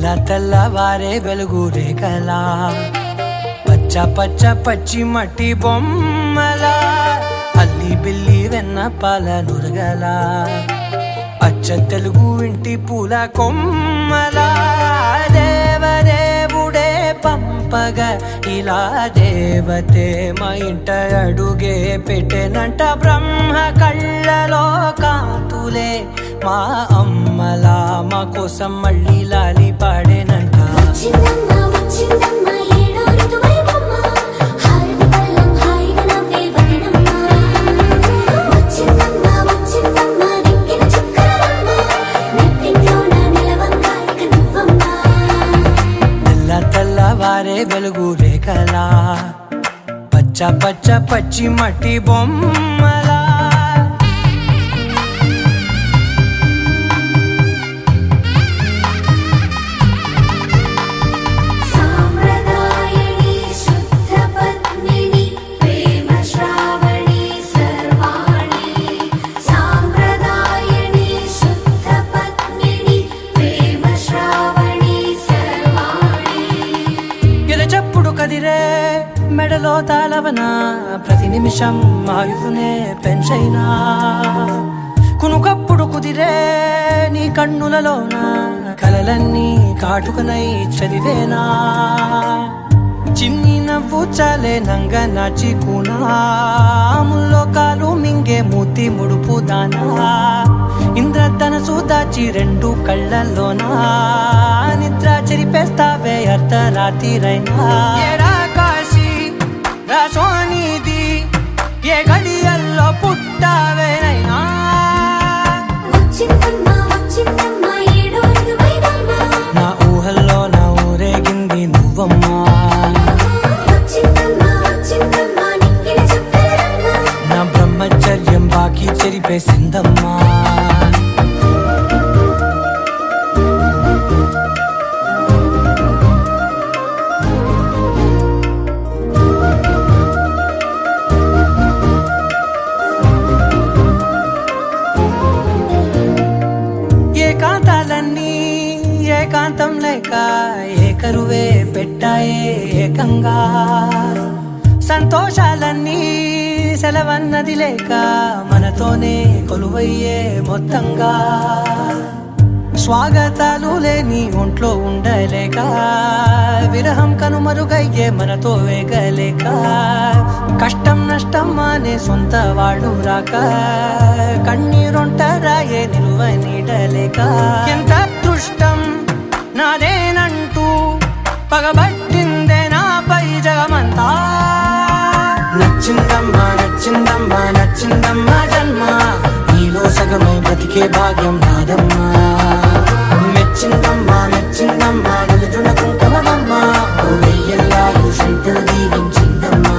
తెల్లవారే వెలుగు రేఖలా పచ్చ పచ్చ పచ్చి మట్టి బొమ్మలా అల్లి బిల్లి వెన్న పాల నురగలా అచ్చ తెలుగు ఇంటి పూల కొమ్మలా దేవదేవుడే పంపగా ఇలా దేవతే మా ఇంట అడుగే పెట్టెనంట బ్రహ్మ కళ్ళలో కాంతులే మా అమ్మలా మా కోసం మళ్ళీ లాలి పాడేనంట. తెల్లవారే వెలుగు రేఖలా పచ్చ పచ్చ పచ్చి మట్టి బొమ్మలా కదిరే మెడలో తాళవన ప్రతి నిమిషం ఆయుధునే పెంచైనా కునుకప్పుడు కుదిరే నీ కన్నులలోన కలలన్నీ కాటుకనై చదివేనా చిన్ని నవ్వు చాలే నంగ నాచి కూనాముల్లో కాలు మింగే మూతి ముడుపు దానా ఇంద్రధనసు దాచి రెండు కళ్ళల్లోనా నిద్ర చెరిపేస్తావే అర్ధరాత్రిరైనా ఏరా కాశీ రాసోనిది ఏ గడియల్లో పుట్టావేనైనా నా ఊహల్లో నా ఊరేగింది నువ్వమ్మా నా బ్రహ్మచర్యం బాకీ చెరిపేసిందమ్మా ఏకాంతాలన్నీ ఏకాంతం లేక ఏకరువే పెట్టాయే ఏకంగా సంతోషాలన్నీ సెలవన్నది లేక మనతోనే కొలువయ్యే మొత్తంగా స్వాగతాలు లేని ఒంట్లో ఉండలేక విరహం కనుమరుగయ్యే మనతో వేగలేక కష్టం నష్టం అనే సొంత వాళ్ళు రాక కన్నీరొంటరాయే నిలువ నీడలేక ఎంత అదృష్టం నాదేనంటూ పగబట్టిందే నాపై జగమంతా నచ్చిందమ్మా నచ్చిందమ్మా నచ్చిందమ్మా జన్మ నీలో సగమై బ్రతికే భాగ్యం నాదమ్మా మెచ్చిందమ్మా మెచ్చిందమ్మా నిలుచున్న కుంకుమమ్మా వెయ్యల్లాలు శంకులు దీవించిందమ్మా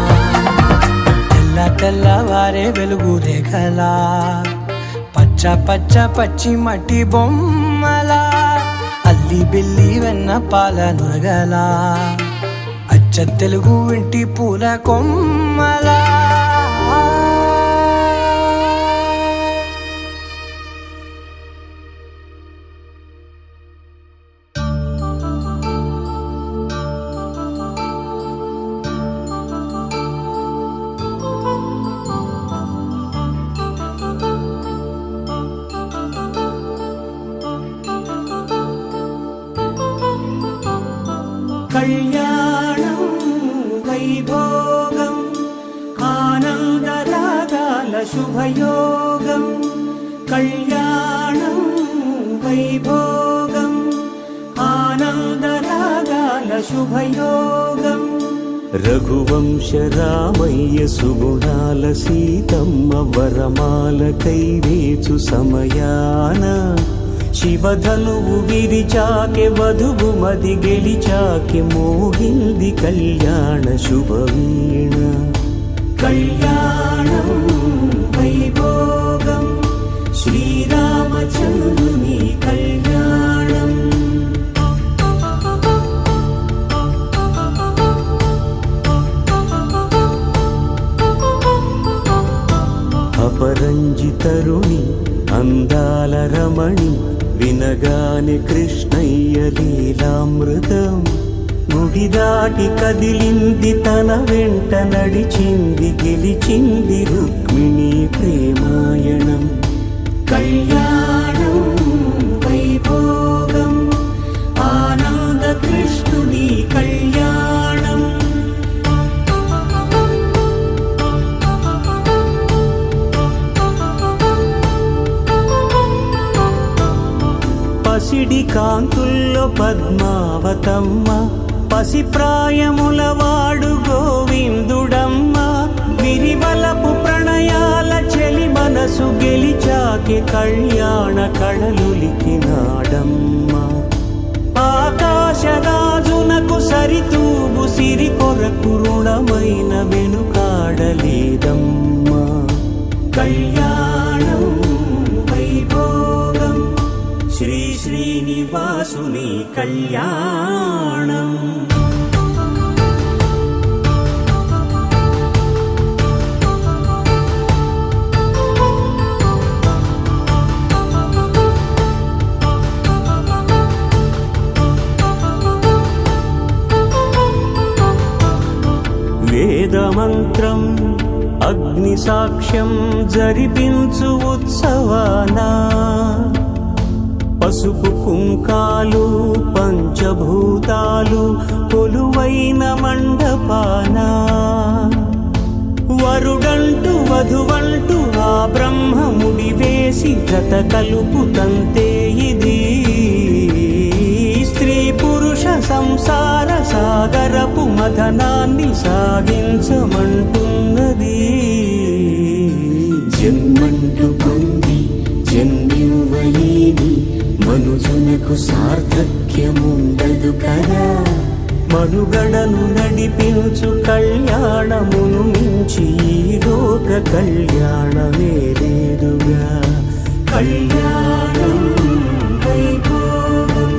తెల్లవారే వెలుగు రేఖలా పచ్చ పచ్చ పచ్చి మట్టి బొమ్మలా అల్లి బిల్లి వెన్న పాల నురగలా అచ్చ తెలుగు ఇంటి పూల కొమ్మలా కళ్యాణం వైభోగం ఆనందరాగాల శుభయోగం కళ్యాణం వైభోగం ఆనందరాగాల శుభయోగం రఘువంశ రామయ్య సుగుణాల సీతమ్మ వరమాల కైవేచు సమయాన శివధనువు విరిచాకె వధువు మది గెలిచాకె మోగింది కళ్యాణ శుభవీణ కళ్యాణం వైభోగం శ్రీరామచంద్రుని కళ్యాణం అపరంజి తరుణి అందాల రమణి వినగానే కృష్ణయ్య లీలామృతం గుడి దాటి కదిలింది తన వెంట నడిచింది గెలిచింది రుక్మిణి ప్రేమాయణం కళ్యాణం వైభోగం ఆనంద కృష్ణుని కళ్యాణం పసిడి కాంతుల్లో పద్మావతమ్మ పసిప్రాయముల వాడు గోవిందుడమ్మ విరివలపు ప్రణయాల చెలి మనసు గెలిచాకే కళ్యాణ కళలులికినాడమ్మ ఆకాశరాజునకు సరితూబు సిరి కొరకు రుణమైన వెనుకాడలేదమ్మా కళ్యాణం వైభోగం శ్రీ శ్రీనివాసుని కళ్యాణం వేదమంత్రం అగ్ని సాక్ష్యం జరిపించు ఉత్సవానా పసుపు కుంకాలు పంచభూతాలు కొలువైన మండపానా వరుడంటూ వధువంటూ ఆ బ్రహ్మముడి వేసి జత కలుపుతంతే ఇది స్త్రీ పురుష సంసార సాగరపు మథనాన్ని సాగించమంటున్నది జన్మంటూ పొంది జన్మివ్వలేని మనుజునకు సార్థక్యముండదు కదా మనుగడను నడిపించు కళ్యాణమును మించి ఈ లోక కళ్యాణమే లేదుగా కళ్యాణం వైభోగం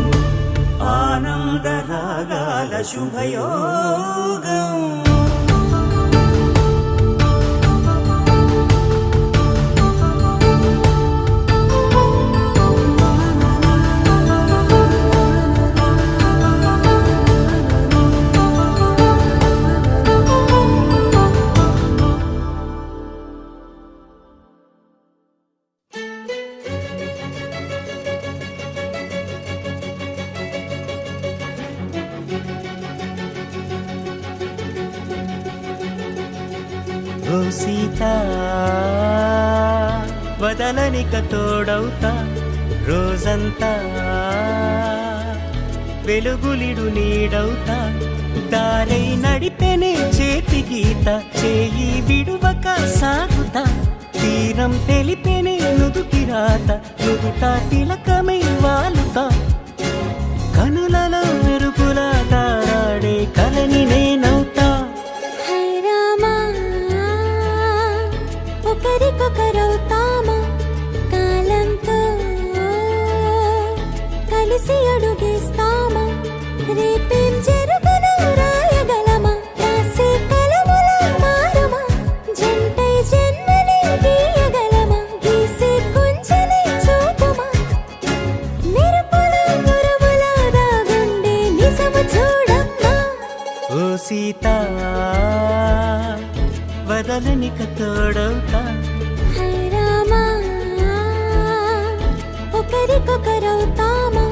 ఆనంద రాగాల శుభయోగం ఓ సీత వదలనిక తోడవుతా రోజంతా వెలుగులిడు నీడవుతా దారై నడిపెనే చేతి గీత చేయి విడువక సాగుతా తీరం తెలిపెనే నుదుటి రాత నుదుట తిలకమై వాలుతా కనులలో మెరుపులా తారాడే కలని నేనవుతా ఒకరికొకరవుతామా కాలంతో కలిసి అడుగేస్తామా రేపేం జరుగునో రాయగలమా రాసే కలముల మారుమా జంటై జన్మని గీయగలమా గీసే కొంచెని చూపుమా మెరుపుల మురుముల దాగుండే నిజము చూడమ్మా ఓ సీత వదలనిక తోడవుతా హై రామా ఒకరికొకరవుతామా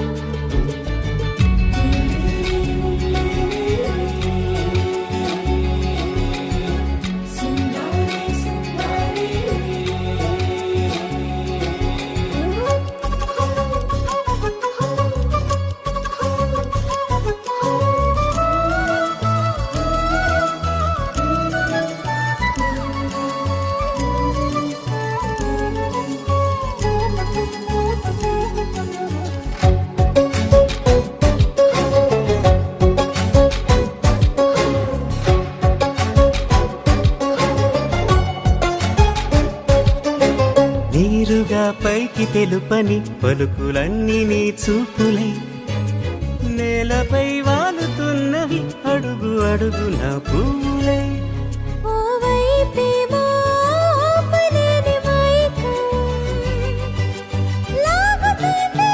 నీరుగా పైకి తెలుపని పలుకులన్నీ నీ చూపులై నేలపై వాలుతున్నవి అడుగు అడుగున పూలై ఓ వైపేమో ఆపలేని మైకం లాగుతుంది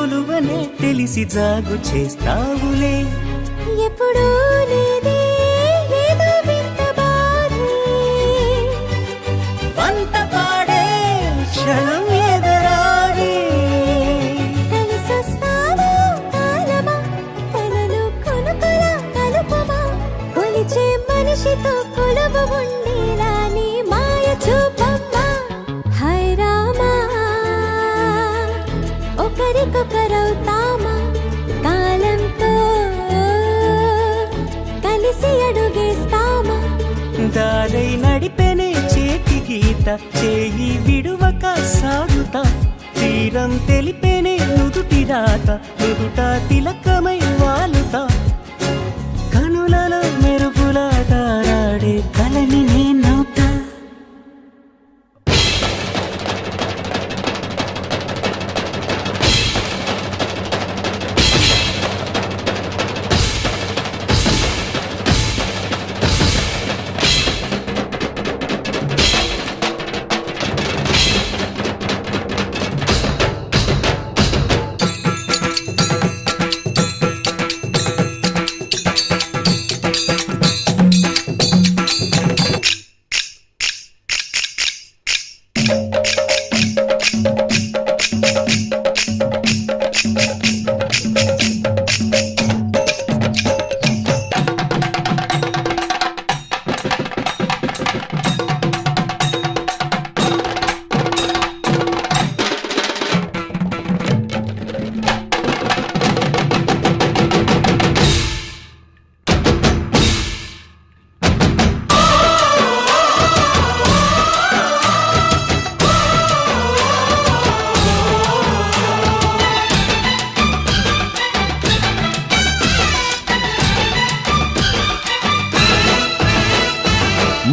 కొలువనే తెలిసి జాగు చేస్తావులే. ఎప్పుడూ లేదే ఏదో వింత బాధే, వంత పాడే క్షణం ఎదరాడే. కలిసొస్తావా కాలమా, కలలు కొనుకలా కలుపమా, కొలిచే మనిషితో కొలువు ఉండేలా నీ మాయ చూపమ్మా. హై రామా, ఒకరికొకరవుతామా, కాలంతో కలిసి అడుగేస్తామా. దారై నడిపెనే చేతి గీత, చేయి విడువక సాగుతా. తీరం తెలిపెనే నుదుటి రాత, నుదుట తిలకమై వాలుతా. కనులలో మెరుగులా తారాడే కలని నేనవుతా.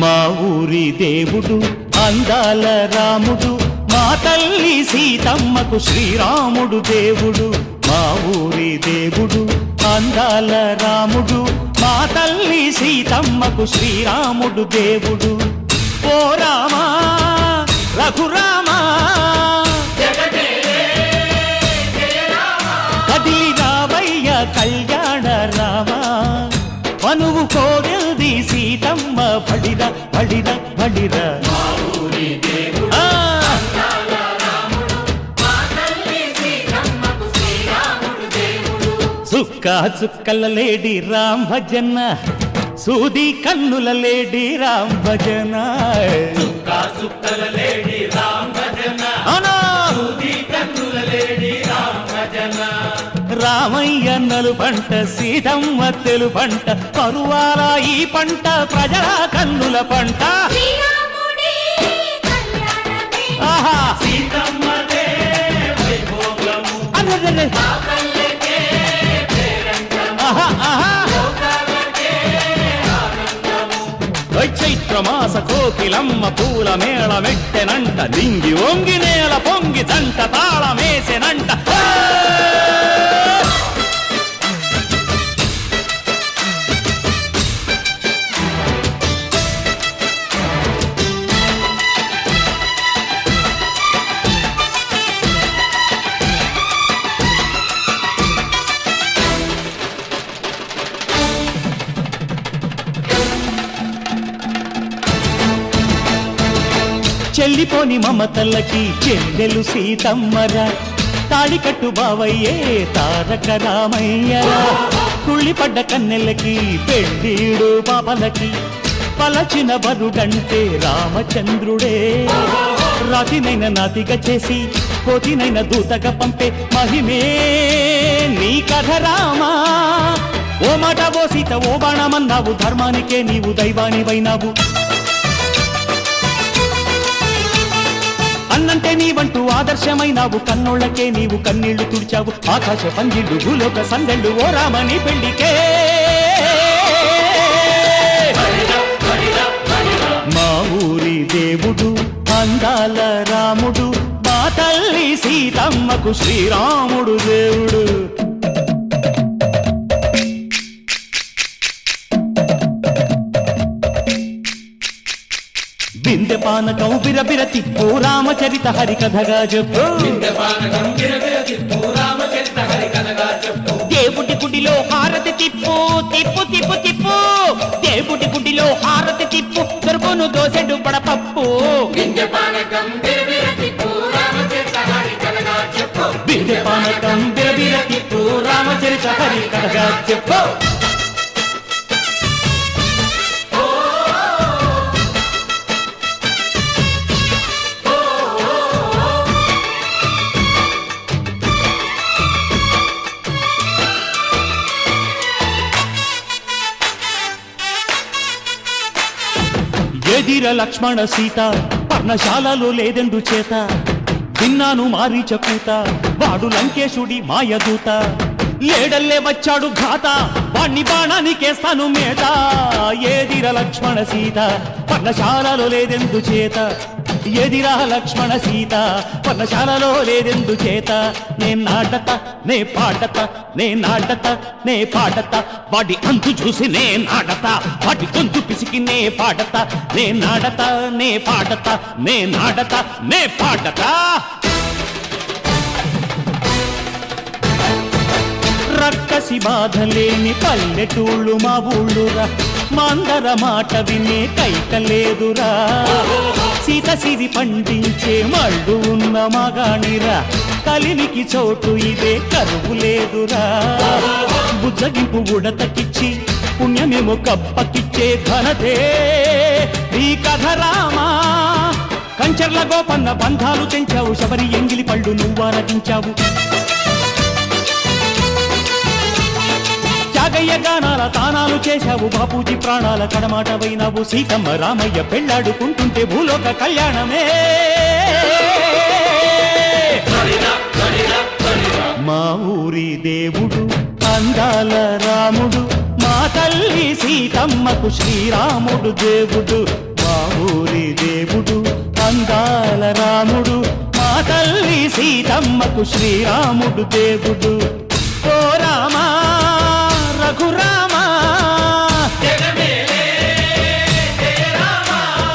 మా ఊరి దేవుడు అందాల రాముడు, మా తల్లి సీతమ్మకు శ్రీరాముడు దేవుడు. మా ఊరి దేవుడు అందాల రాముడు, మా తల్లి సీతమ్మకు శ్రీరాముడు దేవుడు. ఓ రామా రఘురామా, కదిలి రావయ్య కళ్యాణ రామా. మనువు కోరింది సీతమ్మ బడిర బడిర బడిర. చుక్క చుక్కల లేడి రామ్ భజన, సూది కన్నుల లేడి రామ్ భజన. రామయ్య నలు పంట, సీతమ్మ తెలు పంట, కరువాల ఈ పంట ప్రజల కన్నుల పంట. ఆహా అరెరెరె. ఆహా ఆహా. చైత్రమాస కోకిలమ్మ పూల మేళ మెట్టెనంట, దింగి వంగి నేల పొంగి జంట తాళమేసెనంట. చెల్లిపోని మమతల్లకి చెల్లెలు సీతమ్మరా, తాళికట్టు బావయ్యే తారక రామయ్యరా. కుళ్ళిపడ్డ కన్నెలకి పెళ్ళీడు పాపలకి, పలచిన బరుడంటే రామచంద్రుడే. రాతినైన నాతిగా చేసి కోతినైన దూతగా పంపే మహిమే నీ కథ రామా. ఓ మాట ఓ సీత ఓ బాణమన్నావు, ధర్మానికే నీవు దైవానివైనావు. అన్నంటే నీవంటూ ఆదర్శమైనావు, కన్నోళ్ళకే నీవు కన్నీళ్లు తుడిచావు. ఆకాశ పందిళ్ళు భూలోక సందళ్ళు ఓ రామని పెళ్లికే. మా ఊరి దేవుడు అందాల రాముడు, మా తల్లి సీతమ్మకు శ్రీరాముడు దేవుడు. బిందె పానకం బిరబిర తిప్పు రామచరిత హరికథగా చెప్పు. తిప్పు తిప్పు తిప్పు దేవుడి గుడిలో హారతి తిప్పు దొరుకును దోసెడు బడపప్పు బిందె పానకం బిరబిర తిప్పు రామచరిత హరి కథగా చెప్పు ఎదిర లక్ష్మణ సీత పర్ణశాలలో లేదెందు చేత విన్నాను మారీచ కూత వాడు లంకేశుడి మాయదూత లేడల్లే వచ్చాడు ఘాత వాణ్ణి బాణానికేస్తాను మేత ఏదిర లక్ష్మణ సీత పర్ణశాలలో లేదెందు చేత ఎదిరా లక్ష్మణ సీత పర్ణశాలలో లేదెందు చేత నే నాటత నే పాటత నే నాటత నే పాటత వాడి అంతు చూసి నే నాటత వాడి గొంతు పిసికి నే పాటత నే నాటత నే పాటత నే నాటత నే పాటత రక్కసి బాధలేని పల్లెటూళ్ళు మా ఊళ్ళురా మందర మాట వినే కైకలేదురా సీత సిరి పండించే మళ్ళు ఉన్న మగాణిరా కలిమికి చోటు ఇదే కరువు లేదురా బుజ్జగింపు ఉడతకిచ్చి పుణ్యమేమో కప్పకిచ్చే ఘనతే ఈ కథ రామా కంచర్ల గోపన్న బంధాలు తెంచావు శబరి ఎంగిలి పళ్ళు నువ్వారగించావు త్యాగయ్య గానాల తానాలు చేశావు బాపూజీ ప్రాణాల కడమాట వైనావు సీతమ్మ రామయ్య పెళ్ళాడుకుంటుంటే భూలోక కళ్యాణమే మా ఊరి దేవుడు అందాల రాముడు మా తల్లి సీతమ్మకు శ్రీరాముడు దేవుడు మా ఊరి దేవుడు అందాల రాముడు మా తల్లి సీతమ్మకు శ్రీరాముడు దేవుడు ఓ రామా రఘురామా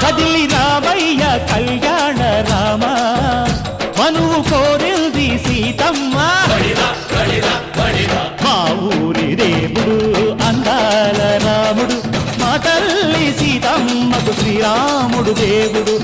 కదిలి రామయ్య కళ్యాణ రామ మనువు కోరింది సీతమ్మ మా ఊరి దేవుడు అందాల రాముడు మా తల్లి సీతమ్మకు శ్రీరాముడు దేవుడు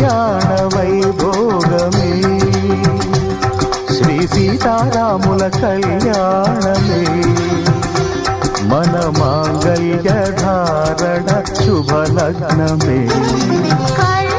కళ్యాణ వైభోగమే శ్రీ సీతారాముల కళ్యాణమే మన మాంగళ్య ధారణ శుభలగ్నమే కళ